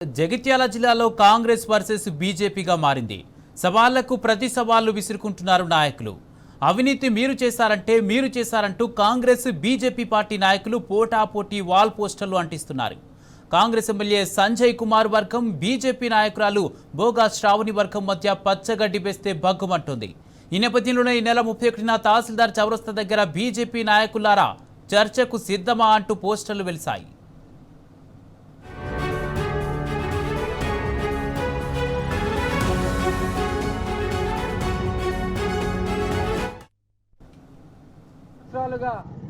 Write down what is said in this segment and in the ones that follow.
జగిత్యాల జిల్లాలో కాంగ్రెస్ వర్సెస్ బీజేపీగా మారింది. సవాళ్లకు ప్రతి సవాళ్లు విసురుకుంటున్నారు నాయకులు. అవినీతి మీరు చేశారంటూ కాంగ్రెస్ బీజేపీ పార్టీ నాయకులు పోటాపోటీ వాల్ పోస్టర్లు అంటిస్తున్నారు. కాంగ్రెస్ ఎమ్మెల్యే సంజయ్ కుమార్ వర్గం, బీజేపీ నాయకురాలు బోగా శ్రావణి వర్గం మధ్య పచ్చగడ్డి వేస్తే భగ్గుమంటుంది. ఈ నేపథ్యంలోనే ఈ నెల 31న తహసీల్దార్ చౌరస్తా దగ్గర బీజేపీ నాయకులారా చర్చకు సిద్ధమా అంటూ పోస్టర్లు వెలిశాయి.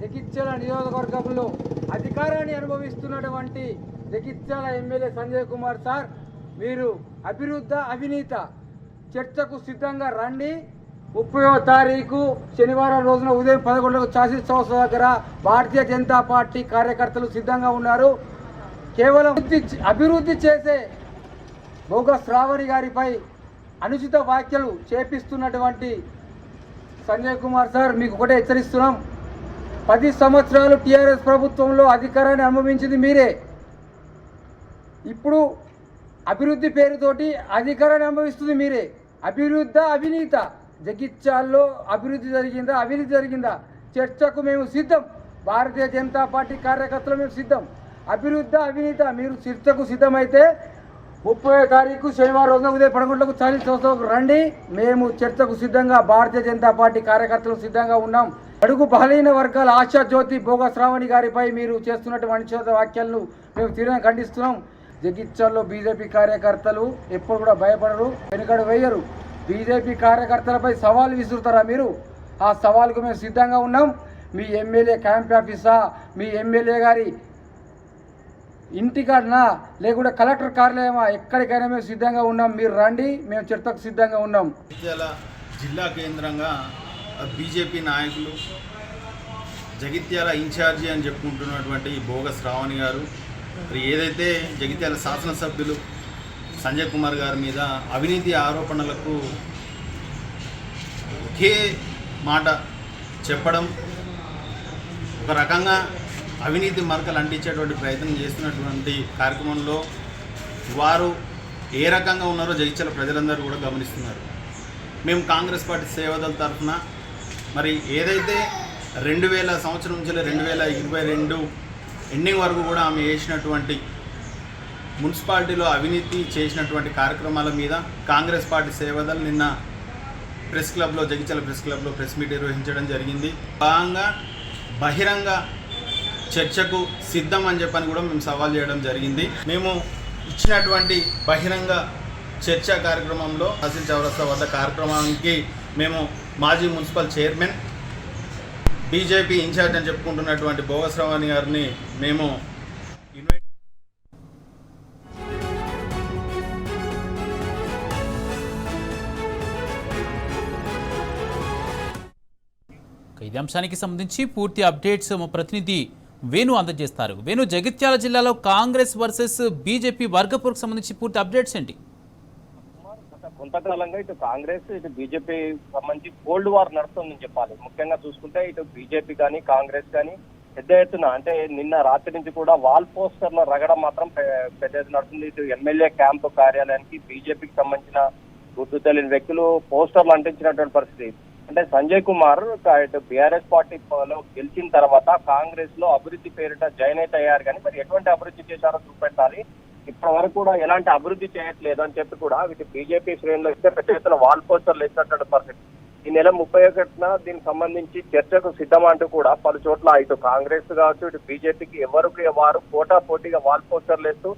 జగిత్యాల నియోజకవర్గంలో అధికారాన్ని అనుభవిస్తున్నటువంటి జగిత్యాల ఎమ్మెల్యే సంజయ్ కుమార్ సార్, మీరు అభివృద్ధి అవినీత చర్చకు సిద్ధంగా రండి. 30వ తారీఖు శనివారం రోజున ఉదయం 11 గంటలకు చాసిస్ చౌరస్తా దగ్గర భారతీయ జనతా పార్టీ కార్యకర్తలు సిద్ధంగా ఉన్నారు. కేవలం అభివృద్ధి చేసే బోగా శ్రావణి గారిపై అనుచిత వ్యాఖ్యలు చేపిస్తున్నటువంటి సంజయ్ కుమార్ సార్, మీకు ఒకటే హెచ్చరిస్తున్నాం. 10 సంవత్సరాలు టీఆర్ఎస్ ప్రభుత్వంలో అధికారాన్ని అనుభవించింది మీరే. ఇప్పుడు అభివృద్ధి పేరుతోటి అధికారాన్ని అనుభవిస్తుంది మీరే. అభివృద్ధి అవినీత, జగిత్యాల్లో అభివృద్ధి జరిగిందా అవినీతి జరిగిందా చర్చకు మేము సిద్ధం. భారతీయ జనతా పార్టీ కార్యకర్తలు మేము సిద్ధం. అభివృద్ధి అవినీత మీరు చర్చకు సిద్ధమైతే 30వ తారీఖు శనివారం రోజున ఉదయం 11 గంటలకు చాసిస్ చౌరస్తాకు రండి. మేము చర్చకు సిద్ధంగా భారతీయ జనతా పార్టీ కార్యకర్తలు సిద్ధంగా ఉన్నాం. అడుగు బలహీన వర్గాల ఆశా జ్యోతి బోగా శ్రావణి గారిపై మీరు చేస్తున్నటువంటి అనుచిత వ్యాఖ్యలను మేము తీవ్రంగా ఖండిస్తున్నాం. జగిత్యాల్లో బీజేపీ కార్యకర్తలు ఎప్పుడు కూడా భయపడరు, వెనుకడు వేయరు. బీజేపీ కార్యకర్తలపై సవాల్ విసురుతారా మీరు? ఆ సవాల్కు మేము సిద్ధంగా ఉన్నాం. మీ ఎమ్మెల్యే క్యాంప్ ఆఫీసా, మీ ఎమ్మెల్యే గారి ఇంటికాడనా, లేకుంటే కలెక్టర్ కార్యాలయమా, ఎక్కడికైనా మేము సిద్ధంగా ఉన్నాం. మీరు రండి, మేము చర్చకు సిద్ధంగా ఉన్నాం. జగిత్యాల జిల్లా కేంద్రంగా బీజేపీ నాయకులు, జగిత్యాల ఇన్ఛార్జి అని చెప్పుకుంటున్నటువంటి బోగా శ్రావణి గారు, మరి ఏదైతే జగిత్యాల శాసనసభ్యులు సంజయ్ కుమార్ గారి మీద అవినీతి ఆరోపణలకు ఒకే మాట చెప్పడం, ఒక రకంగా అవినీతి మరకలు అంటించేటువంటి ప్రయత్నం చేస్తున్నటువంటి కార్యక్రమంలో వారు ఏ రకంగా ఉన్నారో జగిత్యాల ప్రజలందరూ కూడా గమనిస్తున్నారు. మేము కాంగ్రెస్ పార్టీ సేవదళ తరఫున మరి ఏదైతే 2000 సంవత్సరం నుంచి 2022 ఎండింగ్ వరకు కూడా ఆమె చేసినటువంటి మున్సిపాలిటీలో అవినీతి చేసినటువంటి కార్యక్రమాల మీద కాంగ్రెస్ పార్టీ సేవదళ నిన్న ప్రెస్ క్లబ్లో, జగిత్యాల ప్రెస్ క్లబ్లో ప్రెస్ మీట్ నిర్వహించడం జరిగింది. భాగంగా బహిరంగ చర్చకు సిద్ధం అని చెప్పని కూడా మేము సవాల్ చేయడం జరిగింది. మేము ఇచ్చినటువంటి బహిరంగ చర్చా కార్యక్రమంలో తహసీల్ చౌరస్తా వద్ద కార్యక్రమానికి మేము మాజీ మున్సిపల్ చైర్మన్, బీజేపీ ఇన్ఛార్జ్ అని చెప్పుకుంటున్నటువంటి బోగా శ్రావణి గారిని మేము ఇన్వైట్. ఇదే అంశానికి సంబంధించి పూర్తి అప్డేట్స్ మా ప్రతినిధి వేణు అందజేస్తారు. వేణు, జగిత్యాల జిల్లాలో కాంగ్రెస్ వర్సెస్ బీజేపీ వర్గపోరుకు సంబంధించి పూర్తి అప్డేట్స్ ఏంటి? కొంతకాలంగా ఇటు కాంగ్రెస్, ఇటు బీజేపీ సంబంధించి కోల్డ్ వార్ నడుస్తుందని చెప్పాలి. ముఖ్యంగా చూసుకుంటే ఇటు బీజేపీ కానీ కాంగ్రెస్ కానీ పెద్ద ఎత్తున, అంటే నిన్న రాత్రి నుంచి కూడా వాల్ పోస్టర్ల రగడం మాత్రం పెద్ద ఎత్తున నడుస్తుంది. ఇటు ఎమ్మెల్యే క్యాంపు కార్యాలయానికి బీజేపీకి సంబంధించిన గుర్తు తెలియని వ్యక్తులు పోస్టర్లు అంటించినటువంటి పరిస్థితి. అంటే సంజయ్ కుమార్ ఇటు బీఆర్ఎస్ పార్టీలో గెలిచిన తర్వాత కాంగ్రెస్ లో అభివృద్ధి పేరిట జాయిన్ అయితే అయ్యారు, కానీ మరి ఎటువంటి అభివృద్ధి చేశారో చూపెట్టాలి. ఇప్పటి వరకు కూడా ఎలాంటి అభివృద్ధి చేయట్లేదు అని చెప్పి కూడా ఇటు బీజేపీ శ్రేణులు ఇస్తే పెద్ద ఎత్తున వాల్ పోస్టర్లు ఇచ్చినటువంటి పరిస్థితి. ఈ నెల 31న దీనికి సంబంధించి చర్చకు సిద్ధమంటూ కూడా పలు చోట్ల ఇటు కాంగ్రెస్ కావచ్చు, ఇటు బీజేపీకి ఎవరికి వారు పోటాపోటీగా వాల్ పోస్టర్లు వేస్తూ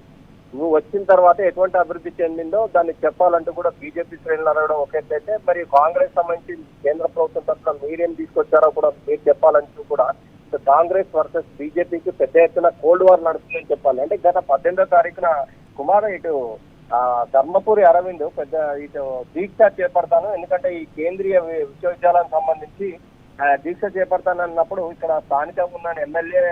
నువ్వు వచ్చిన తర్వాత ఎటువంటి అభివృద్ధి చెందిందో దాన్ని చెప్పాలంటూ కూడా బీజేపీ శ్రేణులు అడగడం ఒకేట్లయితే, మరి కాంగ్రెస్ సంబంధించి కేంద్ర ప్రభుత్వం తరఫున మీరేం తీసుకొచ్చారో కూడా మీరు చెప్పాలంటూ కూడా కాంగ్రెస్ వర్సెస్ బీజేపీకి పెద్ద ఎత్తున కోల్డ్ వార్ నడుస్తుందని చెప్పాలి. అంటే గత 18వ తారీఖున కుమార్ ఇటు ధర్మపురి అరవింద్ పెద్ద ఇటు దీక్ష చేపడతాను, ఎందుకంటే ఈ కేంద్రీయ విశ్వవిద్యాలయానికి సంబంధించి దీక్ష చేపడతానన్నప్పుడు ఇక్కడ స్థానికంగా ఉన్న ఎమ్మెల్యే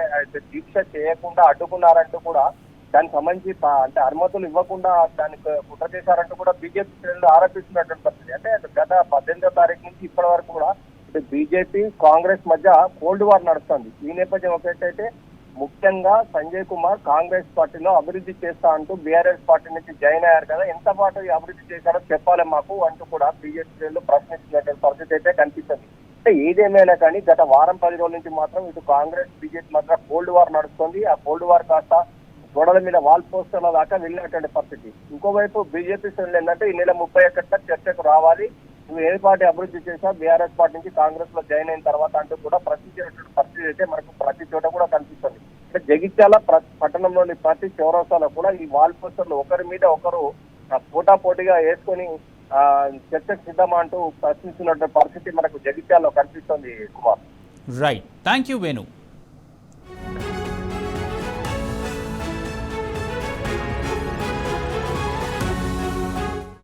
దీక్ష చేయకుండా అడ్డుకున్నారంటూ కూడా దానికి సంబంధించి అంటే అనుమతులు ఇవ్వకుండా దానికి కుట్ర చేశారంటూ కూడా బీజేపీ శ్రేణులు ఆరోపిస్తున్నటువంటి పరిస్థితి. అంటే గత 18వ తారీఖు నుంచి ఇప్పటి వరకు కూడా బీజేపీ కాంగ్రెస్ మధ్య కోల్డ్ వార్ నడుస్తుంది. ఈ నేపథ్యం ఒకటైతే ముఖ్యంగా సంజయ్ కుమార్ కాంగ్రెస్ పార్టీలో అభివృద్ధి చేస్తా అంటూ బీఆర్ఎస్ పార్టీ నుంచి జాయిన్ అయ్యారు కదా, ఎంత పాటు అభివృద్ధి చేశారో చెప్పాలి మాకు అంటూ కూడా బీజేపీ శ్రేణులు ప్రశ్నిస్తున్నటువంటి పరిస్థితి అయితే కనిపిస్తుంది. అంటే ఏదేమైనా కానీ గత వారం 10 రోజుల నుంచి మాత్రం ఇటు కాంగ్రెస్ బీజేపీ మధ్య కోల్డ్ వార్ నడుస్తుంది. ఆ కోల్డ్ వార్ కాస్త గోడల మీద వాల్ పోస్టర్ల దాకా వెళ్ళినటువంటి పరిస్థితి. ఇంకోవైపు బీజేపీ శ్రేణులు ఏంటంటే ఈ నెల 31న చర్చకు రావాలి, నువ్వు ఏ పార్టీ అభివృద్ధి చేసా బీఆర్ఎస్ పార్టీ నుంచి కాంగ్రెస్ లో జాయిన్ అయిన తర్వాత అంటూ కూడా ప్రశ్నించినటువంటి పరిస్థితి అయితే మనకు ప్రతి చోట కూడా కనిపిస్తుంది. అంటే జగిత్యాల పట్టణంలోని ప్రతి చౌరస్తాలో కూడా ఈ వాల్ పోస్టర్లు ఒకరి మీద ఒకరు పోటాపోటీగా వేసుకొని చర్చకు సిద్ధమా అంటూ ప్రశ్నిస్తున్నటువంటి పరిస్థితి మనకు జగిత్యాలలో కనిపిస్తుంది. Kumar, right, thank you Venu.